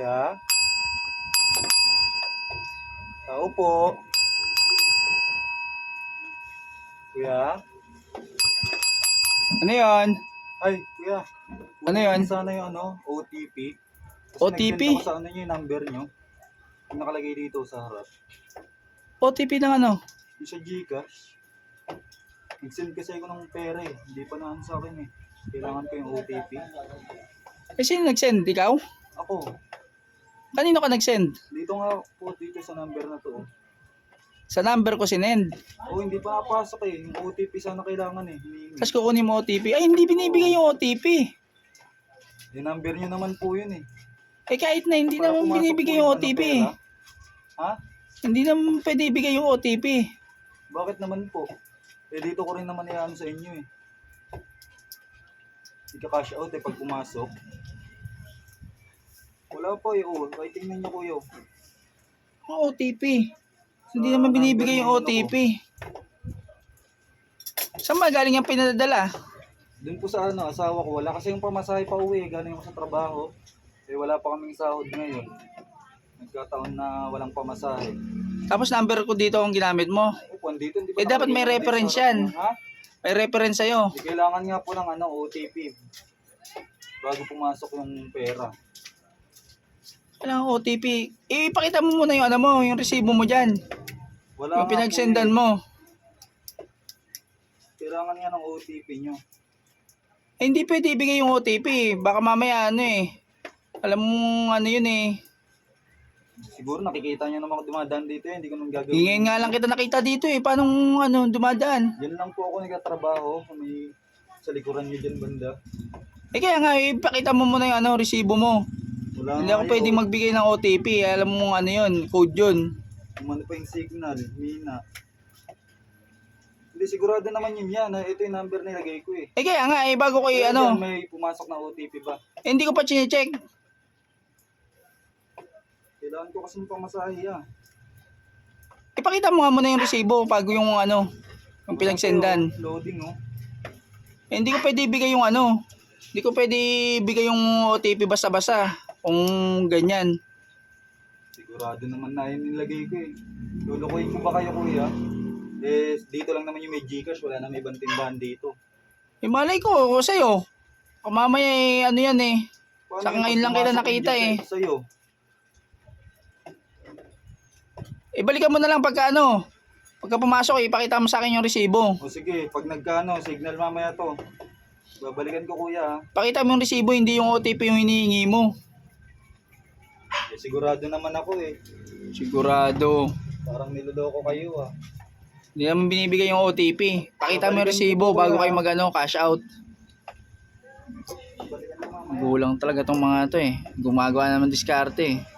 Kuya? Tao po. Kuya? Ano yun? Ay, kuya. Ano yun? Sana yung OTP. Kasi OTP? nag-send ako sa yung number nyo. Yung nakalagay dito sa harap. OTP ng ano? Yung sa Gcash. Nag-send kasi ako ng pera eh. Hindi pa naan sa akin eh. Kailangan ko yung OTP. Eh, sino nag-send? Ikaw? Ako. Kanino ka nag-send? Dito nga po dito sa number na to. Sa number ko sinend. Hindi pa napasok eh. Yung OTP sana kailangan eh. Tapos kukunin mo OTP. Ay, hindi binibigay yung OTP. Yung number nyo naman po yun eh. Eh, kahit na hindi Para naman pumasok binibigay po yung yung OTP. pera. Ha? Hindi naman pwede ibigay yung OTP. Bakit naman po? Eh dito ko rin naman iano sa inyo eh. Ika-cash out eh pag pumasok. Wala pa eh. Kahit tingnan nyo kuya. Yung OTP. Hindi naman binibigay yung OTP. Saan ba galing yung pinadala? Doon po sa asawa ko. Wala kasi yung pamasahe pa uwi. Galing ako sa trabaho. Eh wala pa kaming sahod ngayon. Nagkataon na walang pamasahe. Tapos number ko dito ang ginamit mo. Dito, hindi pa Eh, dapat may nakalagay reference sa- yan. Ha? May reference sa'yo. Di kailangan nga po ng OTP. Bago pumasok yung pera. Kailangan OTP. Ipakita mo muna yung ano mo, yung resibo mo dyan. Wala Yung nga pinagsendan po eh. mo. Kailangan nga ng OTP nyo. Eh, hindi pwede ibigay yung OTP. Baka mamaya alam mo ano yun eh. Siguro nakikita nyo naman ako dumadaan dito eh. Hindi ko nang gagawin. Ngayon nga lang kita nakita dito eh. Paano dumadaan? Yan lang po ako nagtatrabaho. Sa likuran nyo dyan banda. Eh kaya nga, ipakita mo muna yung resibo mo. Wala Hindi ako pwedeng magbigay ng OTP. Alam mo yun, code yun. Umano pa yung signal. Mina. Hindi sigurado naman yun yan. Ito yung number na ilagay ko eh. Eh kaya nga, bago ko Pero dyan, may pumasok na OTP ba? hindi ko pa chinecheck. Kailangan ko kasi ng pamasahe ah. Ipakita mo nga muna yung resibo bago yung yung pinagsendan. Loading oh. Eh, hindi ko pwede ibigay yung Hindi ko pwede ibigay yung OTP basta-basta. Kung ganyan. Sigurado naman na yun nilagay ko eh. Lulukoyin ko ba kayo kuya? Eh, dito lang naman yung may Gcash. Wala na may ibang tindahan dito. Eh, malay ko sa'yo. Kung mamaya yan eh. Paano Saka yung ngayon lang kita pag nakita pumasok yung eh. Gcash sa'yo? Balikan mo na lang pagka pagka pumasok, ipakita mo sa akin yung resibo. O sige, pag signal mamaya to. Babalikan ko kuya. Pakita mo yung resibo, hindi yung OTP yung hinihingi mo. Eh, sigurado naman ako eh. Sigurado. Parang niloloko kayo ah. Hindi naman binibigay yung OTP. Pakita mo yung resibo bago kayo cash out. Babalikan ko mamaya. Gulang talaga tong mga to eh. Gumagawa naman diskarte eh.